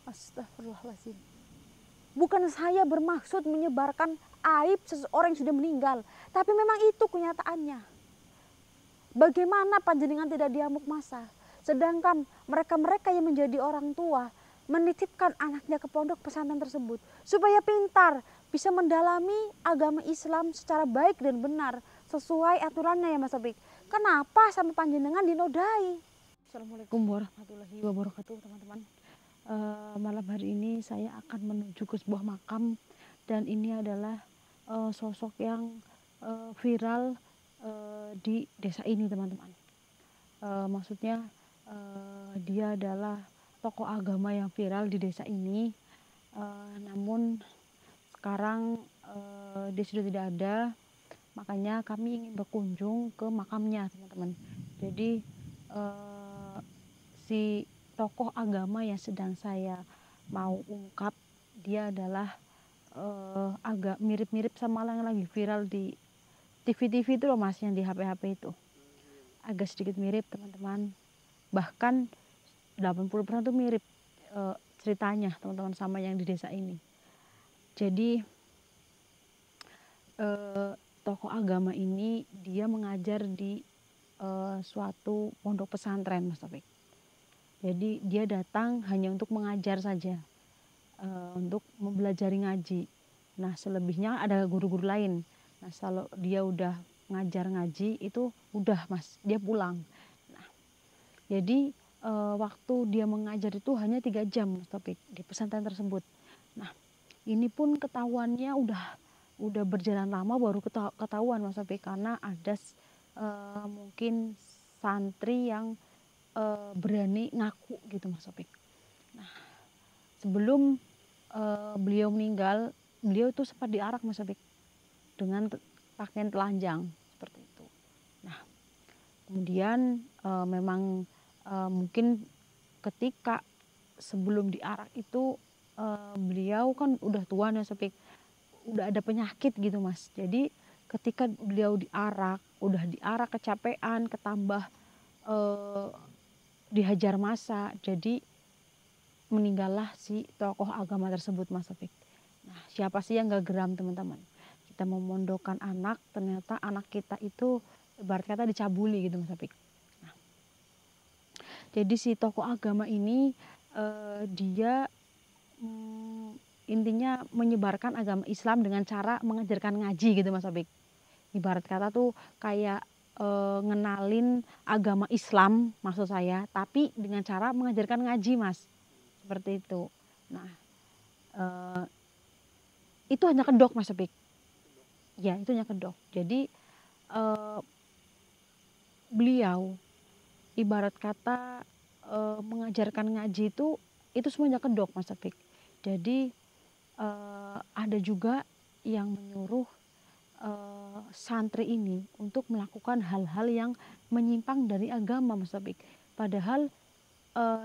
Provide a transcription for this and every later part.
Astagfirullahaladzim. Bukan saya bermaksud menyebarkan aib seseorang yang sudah meninggal, tapi memang itu kenyataannya. Bagaimana panjenengan tidak diamuk masa, sedangkan mereka-mereka yang menjadi orang tua menitipkan anaknya ke pondok pesantren tersebut supaya pintar, bisa mendalami agama Islam secara baik dan benar sesuai aturannya ya Mas Topik. Kenapa sama panjenengan dinodai? Assalamualaikum warahmatullahi wabarakatuh teman-teman. Malam hari ini saya akan menuju ke sebuah makam, dan ini adalah sosok yang viral di desa ini teman-teman. Maksudnya dia adalah tokoh agama yang viral di desa ini, namun sekarang dia sudah tidak ada, makanya kami ingin berkunjung ke makamnya teman-teman. Jadi si tokoh agama yang sedang saya mau ungkap, dia adalah agak mirip-mirip sama yang lagi viral di TV-TV itu loh Mas, yang di HP-HP itu. Agak sedikit mirip teman-teman. Bahkan 80% tuh mirip ceritanya teman-teman sama yang di desa ini. Jadi tokoh agama ini dia mengajar di suatu pondok pesantren Mas Taufik. Jadi dia datang hanya untuk mengajar saja, untuk mempelajari ngaji. Nah selebihnya ada guru-guru lain. Nah kalau dia udah ngajar ngaji itu udah Mas, dia pulang. Nah, jadi waktu dia mengajar itu hanya 3 jam Mas Topik di pesantren tersebut. Nah ini pun ketahuannya udah berjalan lama baru ketahuan Mas Topik, karena ada mungkin santri yang berani ngaku gitu Mas Topik. Nah sebelum beliau meninggal, beliau itu sempat diarak Mas Topik dengan pakaian telanjang seperti itu. Nah kemudian memang mungkin ketika sebelum diarak itu beliau kan udah tua ya Topik, udah ada penyakit gitu Mas. Jadi ketika beliau udah diarak kecapean, ketambah dihajar massa, jadi meninggallah si tokoh agama tersebut Mas Taufik. Nah siapa sih yang gak geram teman-teman? Kita memondokkan anak, ternyata anak kita itu ibarat kata dicabuli gitu Mas Taufik. Nah, jadi si tokoh agama ini dia intinya menyebarkan agama Islam dengan cara mengajarkan ngaji gitu Mas Taufik. Ibarat kata tuh kayak ngenalin agama Islam maksud saya, tapi dengan cara mengajarkan ngaji Mas, seperti itu. Nah itu hanya kedok Mas Taufik, ya itu hanya kedok. Jadi beliau ibarat kata mengajarkan ngaji itu semuanya kedok Mas Taufik. Jadi ada juga yang menyuruh santri ini untuk melakukan hal-hal yang menyimpang dari agama Mas Taufik. Padahal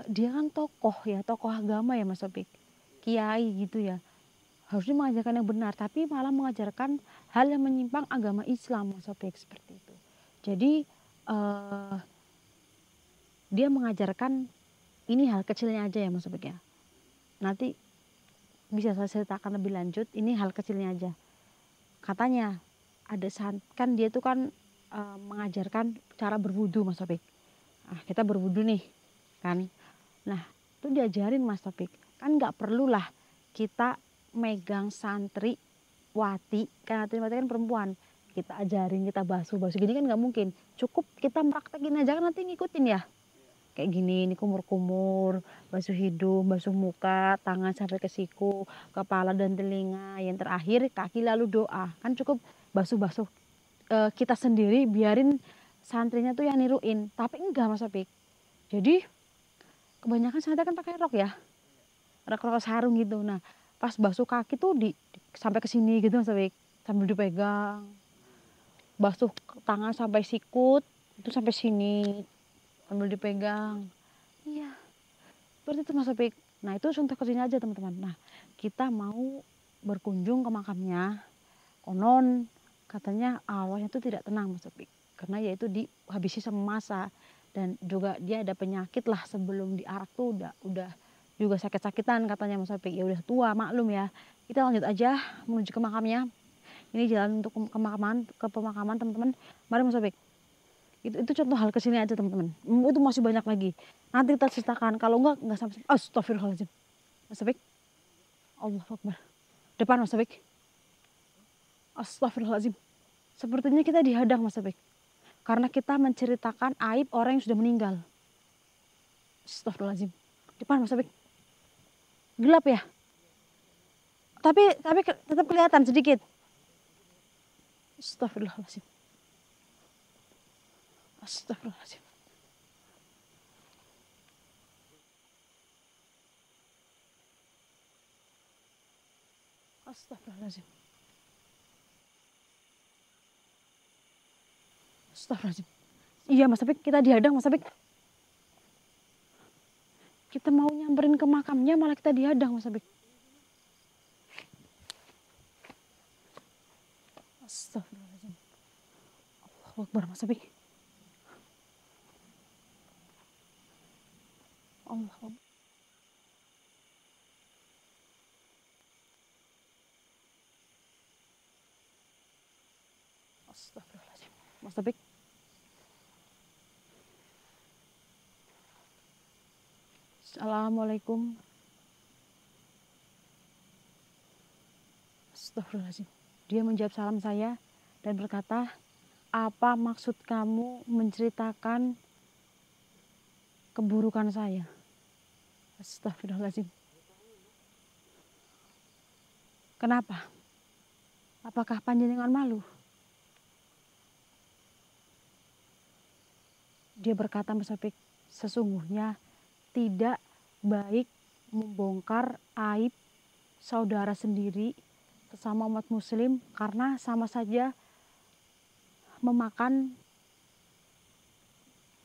dia kan tokoh agama ya Mas Taufik, kiai gitu ya, harusnya mengajarkan yang benar, tapi malah mengajarkan hal yang menyimpang agama Islam Mas Taufik, seperti itu. Jadi dia mengajarkan ini hal kecilnya aja ya Mas Taufik ya, nanti bisa saya ceritakan lebih lanjut. Ini hal kecilnya aja. Katanya ada kan dia tuh kan mengajarkan cara berwudu Mas Taufik. Nah, kita berwudu nih kan. Nah itu diajarin Mas Taufik, kan nggak perlulah kita megang santri wati, kan wati kan perempuan, kita ajarin, kita basuh gini kan nggak mungkin. Cukup kita praktekin aja kan nanti ngikutin ya. Kayak gini, ini kumur-kumur, basuh hidung, basuh muka, tangan sampai ke siku, kepala dan telinga, yang terakhir kaki lalu doa. Kan cukup basuh-basuh kita sendiri, biarin santrinya tuh yang niruin. Tapi enggak Mas Apik. Jadi kebanyakan santri kan pakai rok ya, rok sarung gitu. Nah pas basuh kaki tuh sampai ke sini gitu Mas Apik, sambil dipegang. Basuh tangan sampai sikut, itu sampai sini, sambil dipegang. Iya seperti itu Mas Apik. Nah itu contoh kecilnya aja teman-teman. Nah kita mau berkunjung ke makamnya, konon katanya awalnya itu tidak tenang Mas Apik, karena yaitu dihabisi sama massa, dan juga dia ada penyakit lah sebelum diarak tuh udah juga sakit-sakitan katanya Mas Opik. Ya udah tua maklum ya. Kita lanjut aja menuju ke makamnya. Ini jalan untuk ke pemakaman teman-teman. Mari Mas Opik. Itu contoh hal kecilnya aja teman-teman. Itu masih banyak lagi. Nanti kita ceritakan. Kalau enggak sampai. Astagfirullahaladzim. Mas Opik. Allahu Akbar. Depan Mas Opik. Astagfirullahaladzim. Sepertinya kita dihadang Mas Opik. Karena kita menceritakan aib orang yang sudah meninggal. Astagfirullahaladzim. Depan Mas Opik. Gelap ya? Tapi tetap kelihatan sedikit. Astagfirullahaladzim. Astagfirullahaladzim. Astagfirullahaladzim. Astagfirullahaladzim. Iya Mas Opik, kita dihadang Mas Opik. Kita mau nyamperin ke makamnya malah kita dihadang Mas Opik. Astagfirullahaladzim. Allahu Akbar Mas Opik. Allahu Akbar. Astagfirullahaladzim. Mas Opik. Assalamualaikum. Astagfirullahaladzim. Dia menjawab salam saya dan berkata, apa maksud kamu menceritakan keburukan saya? Astagfirullahaladzim. Kenapa? Apakah panjenengan malu? Dia berkata Mas Opik, sesungguhnya tidak baik membongkar aib saudara sendiri sesama umat muslim karena sama saja memakan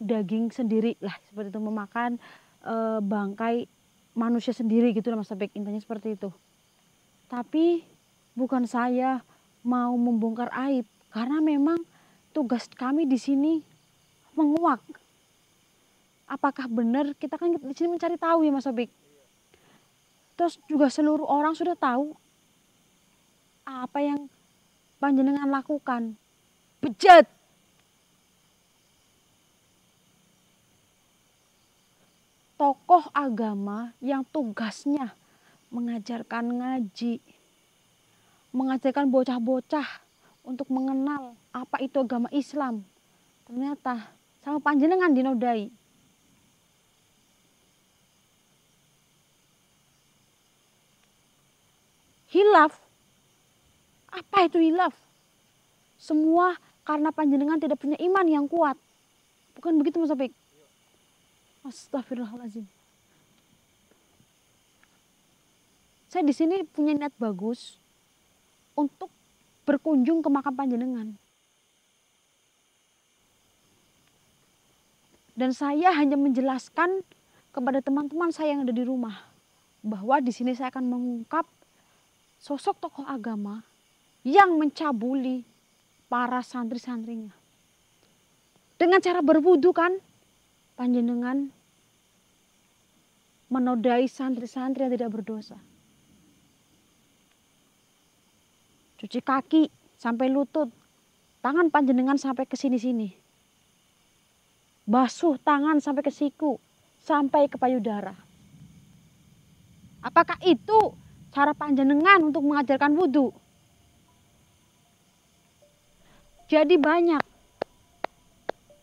daging sendiri lah, seperti itu, memakan bangkai manusia sendiri gitu lah Mas Opik, intinya seperti itu. Tapi bukan saya mau membongkar aib karena memang tugas kami di sini menguak. Apakah benar, kita kan di sini mencari tahu ya Mas Opik. Terus juga seluruh orang sudah tahu apa yang panjenengan lakukan. Bejat. Tokoh agama yang tugasnya mengajarkan ngaji, mengajarkan bocah-bocah untuk mengenal apa itu agama Islam, ternyata sama panjenengan dinodai. Hilaf. Apa itu hilaf? Semua karena panjenengan tidak punya iman yang kuat. Bukan begitu Mas Opik? Astagfirullahaladzim. Saya di sini punya niat bagus untuk berkunjung ke makam panjenengan. Dan saya hanya menjelaskan kepada teman-teman saya yang ada di rumah bahwa di sini saya akan mengungkap sosok tokoh agama yang mencabuli para santri-santrinya. Dengan cara berwudu kan, panjenengan menodai santri-santri yang tidak berdosa. Cuci kaki sampai lutut, tangan panjenengan sampai ke sini-sini. Basuh tangan sampai ke siku, sampai ke payudara. Apakah itu cara panjenengan untuk mengajarkan wudhu? Jadi banyak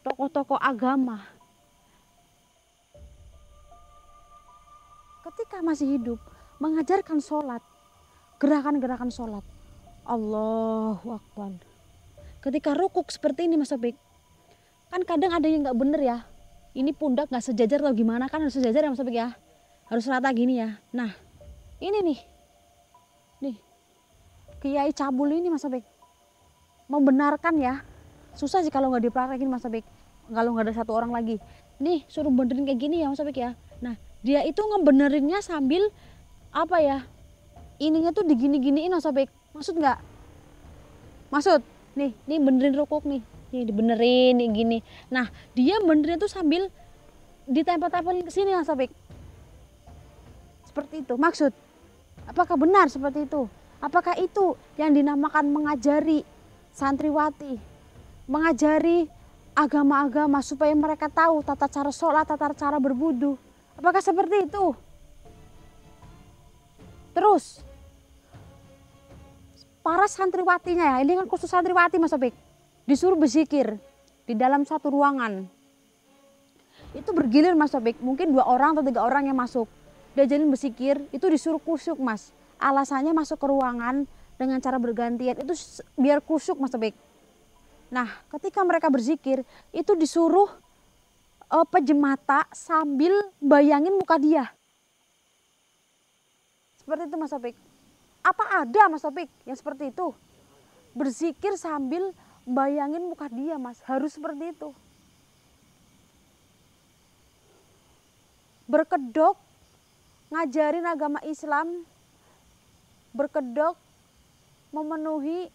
tokoh-tokoh agama ketika masih hidup mengajarkan sholat, gerakan-gerakan sholat. Allahu Akbar. Ketika rukuk seperti ini Mas Opik, kan kadang ada yang nggak bener ya. Ini pundak nggak sejajar atau gimana, kan harus sejajar ya Mas Opik ya. Harus rata gini ya. Nah ini nih Kiai cabul ini Mas Opik membenarkan ya, susah sih kalau nggak dipraktekin Mas Opik, kalau nggak ada satu orang lagi nih suruh benerin kayak gini ya Mas Opik ya. Nah dia itu ngebenerinnya sambil apa ya, ininya tuh digini-giniin Mas Opik, maksud nggak? Maksud nih benerin rukuk nih dibenerin nih gini. Nah dia benerin tuh sambil ditempel-tempelin ke sini Mas Opik. seperti itu? Maksud, apakah benar seperti itu? Apakah itu yang dinamakan mengajari santriwati, mengajari agama-agama supaya mereka tahu tata cara sholat, tata cara berwudu? Apakah seperti itu? Terus para santriwatinya, ya, ini kan khusus santriwati Mas Opik, disuruh berzikir di dalam satu ruangan. Itu bergilir Mas Opik, mungkin 2 orang atau 3 orang yang masuk. Diajarin berzikir, itu disuruh kusyuk Mas. Alasannya masuk ke ruangan dengan cara bergantian, itu biar kusyuk Mas Opik. Nah ketika mereka berzikir, itu disuruh pejem mata sambil bayangin muka dia. Seperti itu Mas Opik. Apa ada Mas Opik yang seperti itu? Berzikir sambil bayangin muka dia Mas, harus seperti itu. Berkedok, ngajarin agama Islam, berkedok, memenuhi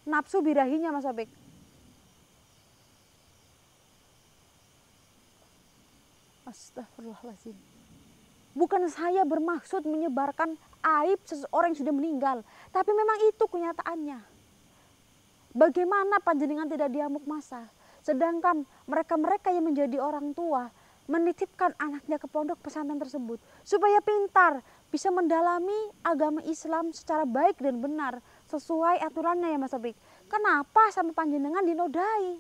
nafsu birahinya Mas Opik. Astagfirullahaladzim. Bukan saya bermaksud menyebarkan aib seseorang yang sudah meninggal, tapi memang itu kenyataannya. Bagaimana panjenengan tidak diamuk masa, sedangkan mereka-mereka yang menjadi orang tua menitipkan anaknya ke pondok pesantren tersebut supaya pintar, bisa mendalami agama Islam secara baik dan benar sesuai aturannya ya Mas Opik. Kenapa sampai panjenengan dinodai?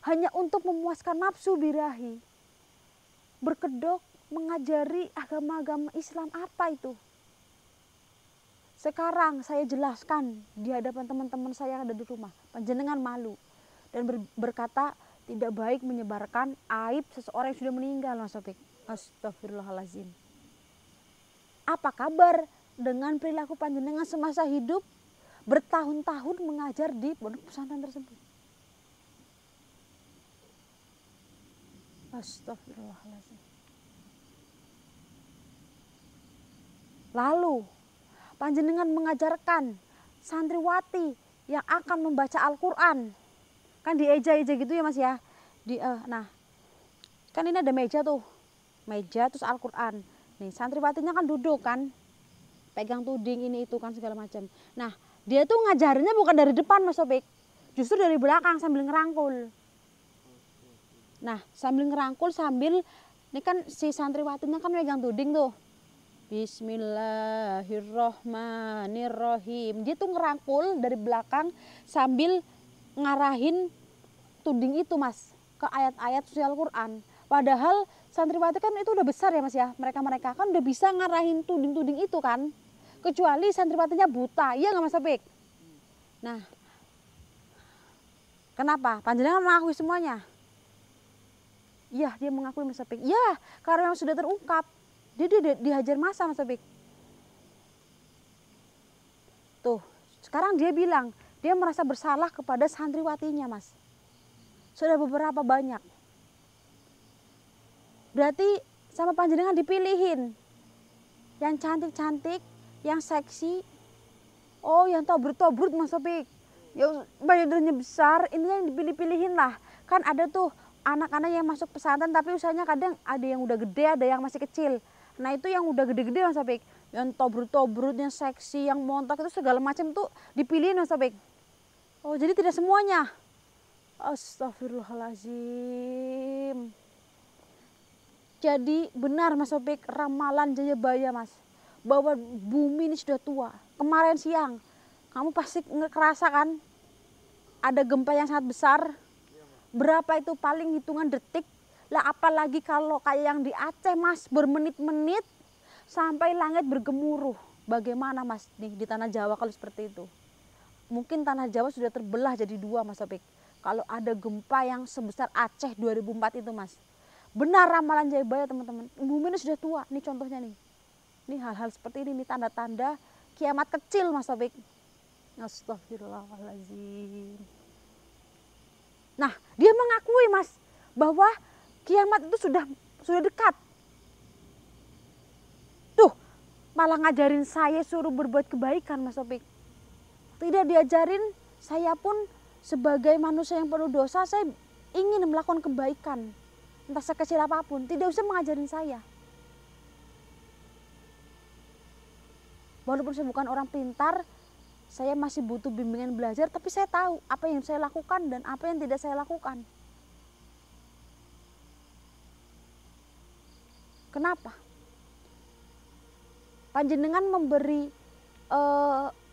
Hanya untuk memuaskan nafsu birahi. Berkedok mengajari agama-agama Islam, apa itu? Sekarang saya jelaskan di hadapan teman-teman saya yang ada di rumah. Panjenengan malu dan berkata tidak baik menyebarkan aib seseorang yang sudah meninggal Mas Opik. Astagfirullahaladzim. Apa kabar dengan perilaku panjenengan semasa hidup bertahun-tahun mengajar di pondok pesantren tersebut? Astagfirullahaladzim. Lalu panjenengan mengajarkan santriwati yang akan membaca Al-Quran, kan dieja-eja gitu ya Mas ya. Nah kan ini ada meja tuh, meja terus Al-Quran. Nih santriwatinya kan duduk kan, pegang tuding ini itu kan segala macam. Nah dia tuh ngajarinnya bukan dari depan Mas Opik, justru dari belakang sambil ngerangkul. Nah sambil ngerangkul, sambil ini kan si santriwatinya kan megang tuding tuh, Bismillahirrohmanirrohim. Dia tuh ngerangkul dari belakang sambil ngarahin tuding itu Mas ke ayat-ayat suci Al-Quran. Padahal santriwati kan itu udah besar ya Mas ya, mereka kan udah bisa ngarahin tuding-tuding itu kan, kecuali santriwatinya buta, iya nggak Mas Opik? Nah kenapa? Panjenengan mengakui semuanya? Iya dia mengakui Mas Opik. Ya karena yang sudah terungkap, dia dihajar massa Mas Opik. Tuh sekarang dia bilang dia merasa bersalah kepada santriwatinya Mas. Sudah beberapa banyak. Berarti sama panjenengan dipilihin yang cantik-cantik, yang seksi. Oh yang tobrut-tobrut Mas Opik, yang badannya besar, ini yang dipilih-pilihin lah. Kan ada tuh anak-anak yang masuk pesantren tapi usianya kadang ada yang udah gede, ada yang masih kecil. Nah itu yang udah gede-gede Mas Opik, yang tobrut-tobrut, yang seksi, yang montok itu segala macam tuh dipilihin Mas Opik. Oh jadi tidak semuanya. Astagfirullahaladzim. Jadi benar Mas Opik ramalan Jayabaya Mas, bahwa bumi ini sudah tua. Kemarin siang kamu pasti ngerasa kan ada gempa yang sangat besar. Berapa itu paling hitungan detik lah, apalagi kalau kayak yang di Aceh Mas, bermenit-menit sampai langit bergemuruh. Bagaimana Mas nih di tanah Jawa kalau seperti itu? Mungkin tanah Jawa sudah terbelah jadi 2 Mas Opik kalau ada gempa yang sebesar Aceh 2004 itu Mas. Benar ramalan Jayabaya teman-teman, bumi ini sudah tua. Nih contohnya nih, ini hal-hal seperti ini nih tanda-tanda kiamat kecil Mas Opik. Astagfirullahaladzim. Nah dia mengakui Mas bahwa kiamat itu sudah dekat. Tuh malah ngajarin saya suruh berbuat kebaikan Mas Opik. Tidak diajarin, saya pun sebagai manusia yang penuh dosa, saya ingin melakukan kebaikan. entah sekecil apapun, tidak usah mengajarin saya. Walaupun saya bukan orang pintar, saya masih butuh bimbingan belajar, tapi saya tahu apa yang saya lakukan dan apa yang tidak saya lakukan. Kenapa? Panjenengan memberi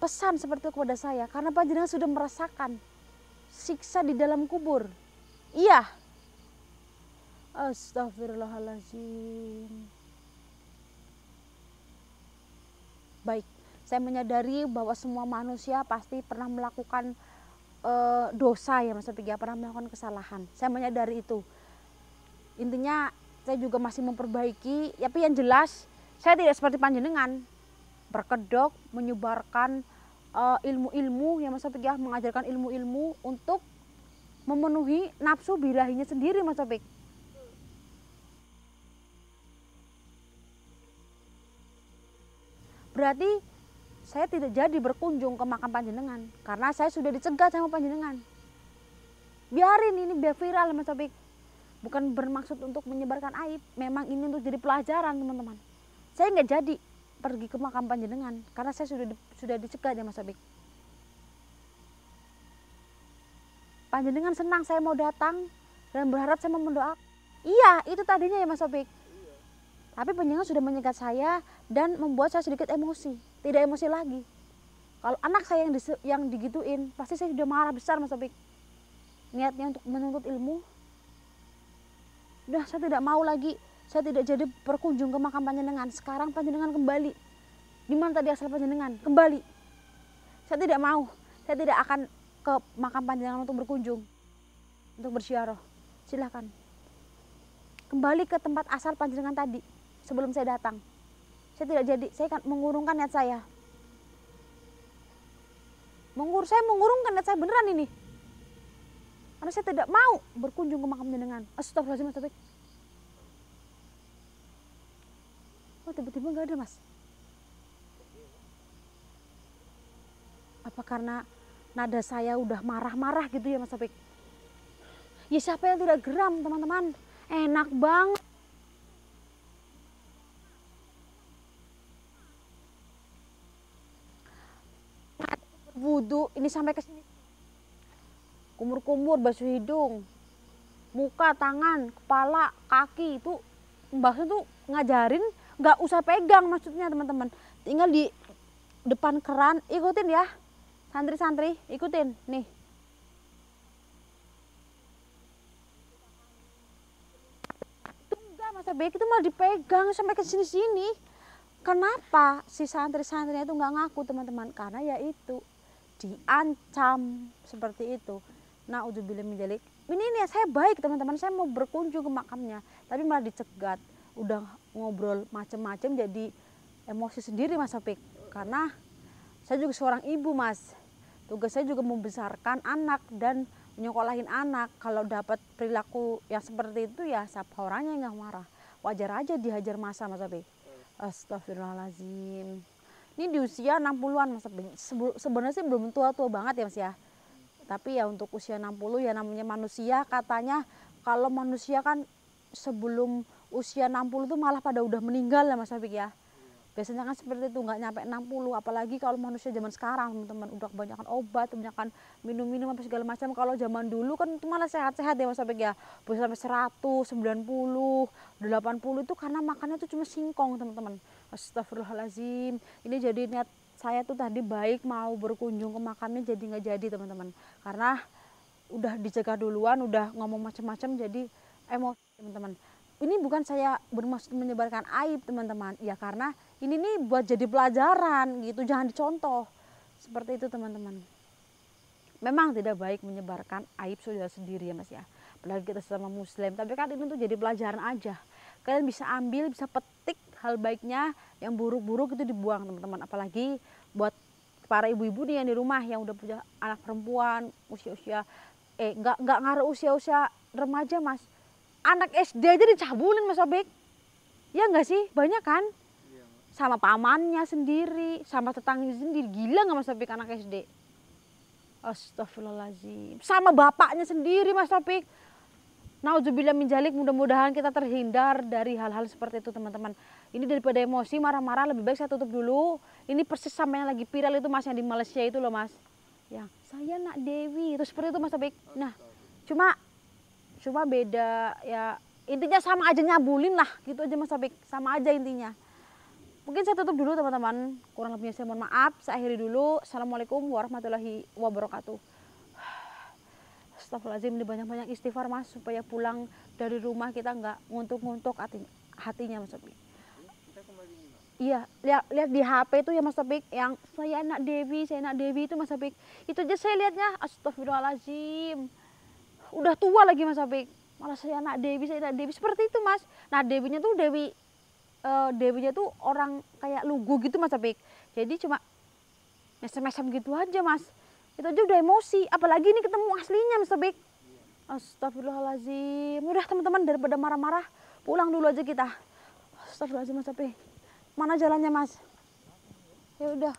pesan seperti itu kepada saya karena panjenengan sudah merasakan siksa di dalam kubur. Iya. Astagfirullahaladzim. Baik, saya menyadari bahwa semua manusia pasti pernah melakukan dosa ya Mas Taufik ya, pernah melakukan kesalahan. Saya menyadari itu. Intinya saya juga masih memperbaiki, tapi yang jelas saya tidak seperti panjenengan berkedok menyebarkan ilmu-ilmu yang Mas Taufik ya, mengajarkan ilmu-ilmu untuk memenuhi nafsu birahinya sendiri Mas Taufik. Berarti saya tidak jadi berkunjung ke makam panjenengan karena saya sudah dicegat sama panjenengan. Biarin ini biar viral Mas Taufik. Bukan bermaksud untuk menyebarkan aib, memang ini untuk jadi pelajaran teman-teman. Saya nggak jadi pergi ke makam panjenengan karena saya sudah dicegat ya Mas Taufik. Panjenengan senang saya mau datang dan berharap saya mau mendoakan. Iya, itu tadinya ya Mas Taufik. Tapi panjenengan sudah menyegat saya dan membuat saya sedikit emosi, tidak emosi lagi. Kalau anak saya yang digituin, pasti saya sudah marah besar Mas Taufik. Niatnya untuk menuntut ilmu. Udah, saya tidak mau lagi. Saya tidak jadi berkunjung ke makam panjenengan. Sekarang panjenengan kembali. Di mana tadi asal panjenengan? Kembali. Saya tidak mau. Saya tidak akan ke makam panjenengan untuk berkunjung, untuk berziarah. Silahkan. Kembali ke tempat asal panjenengan tadi. Sebelum saya datang. Saya tidak jadi. Saya akan mengurungkan niat saya. Saya mengurungkan niat saya beneran ini. Karena saya tidak mau berkunjung ke makam panjenengan. Astagfirullahaladzim Mas Taufik. Oh tiba-tiba nggak ada Mas. Apa karena nada saya udah marah-marah gitu ya Mas Taufik? Ya siapa yang tidak geram teman-teman? Enak banget. Wudhu ini sampai ke sini. Kumur-kumur, basuh hidung, muka, tangan, kepala, kaki itu mbaknya tuh ngajarin nggak usah pegang maksudnya teman-teman. Tinggal di depan keran, ikutin ya. Santri-santri, ikutin nih. Itu enggak Mas Taufik, itu malah dipegang sampai ke sini-sini. Kenapa si santri-santrinya itu nggak ngaku teman-teman? Karena ya itu diancam seperti itu. Na'udzubillah min dzalik. Ini niat saya baik teman-teman, saya mau berkunjung ke makamnya, tapi malah dicegat. Udah ngobrol macem-macem jadi emosi sendiri Mas Taufik. Karena saya juga seorang ibu Mas. Tugas saya juga membesarkan anak dan menyekolahin anak. Kalau dapat perilaku yang seperti itu ya siapa orangnya yang nggak marah. Wajar aja dihajar masa Mas Taufik. Astagfirullahaladzim. Ini di usia 60-an Mas Taufik. Sebenarnya sih belum tua-tua banget ya Mas ya. Tapi ya untuk usia 60 ya namanya manusia, katanya kalau manusia kan sebelum usia 60 itu malah pada udah meninggal ya Mas Taufik ya. Biasanya kan seperti itu, nggak nyampe 60, apalagi kalau manusia zaman sekarang teman-teman udah kebanyakan obat, kebanyakan minum-minum apa segala macam. Kalau zaman dulu kan itu malah sehat-sehat ya Mas Taufik ya. Bisa sampai 100, 90, 80 itu karena makannya itu cuma singkong teman-teman. Astagfirullahaladzim. Ini jadi niat saya tuh tadi baik mau berkunjung ke makamnya jadi nggak jadi teman-teman. Karena udah dijaga duluan, udah ngomong macam-macam jadi emosi teman-teman. Ini bukan saya bermaksud menyebarkan aib teman-teman. Ya karena ini nih buat jadi pelajaran gitu, jangan dicontoh. Seperti itu teman-teman. Memang tidak baik menyebarkan aib saudara sendiri ya Mas ya. Apalagi kita sesama muslim, tapi kan ini tuh jadi pelajaran aja. Kalian bisa ambil, bisa petik hal baiknya, yang buruk-buruk itu dibuang teman-teman. Apalagi buat para ibu-ibu nih yang di rumah yang udah punya anak perempuan usia-usia nggak ngaruh usia-usia remaja Mas. Anak SD aja dicabulin Mas Taufik. Ya enggak sih? Banyak kan? Sama pamannya sendiri, sama tetangganya sendiri. Gila nggak Mas Taufik anak SD? Astagfirullahaladzim. Sama bapaknya sendiri Mas Taufik. Nauzubillah min dzalik, mudah-mudahan kita terhindar dari hal-hal seperti itu teman-teman. Ini daripada emosi marah-marah, lebih baik saya tutup dulu. Ini persis sama yang lagi viral itu mas, yang di Malaysia itu loh mas. Yang saya nak Dewi, itu seperti itu mas Topik. Nah cuma beda ya, intinya sama aja, nyabulin lah gitu aja mas Topik, sama aja intinya. Mungkin saya tutup dulu teman-teman, kurang lebihnya saya mohon maaf, saya akhiri dulu. Assalamualaikum warahmatullahi wabarakatuh. Astagfirullahaladzim, ini banyak-banyak istighfar mas, supaya pulang dari rumah kita nggak nguntuk-nguntuk hatinya mas Topik. Iya, lihat di HP itu ya mas Topik, yang saya nak Dewi itu mas Topik. Itu aja saya lihatnya, astagfirullahaladzim. Udah tua lagi mas Topik, malah saya nak Dewi, seperti itu mas. Nah Dewinya tuh orang kayak lugu gitu mas Topik. Jadi cuma mesem-mesem gitu aja mas. Itu aja udah emosi, apalagi ini ketemu aslinya mas Topik. Astagfirullahaladzim. Udah teman-teman, daripada marah-marah, pulang dulu aja kita. Astagfirullahaladzim mas Topik. Mana jalannya mas? Ya udah.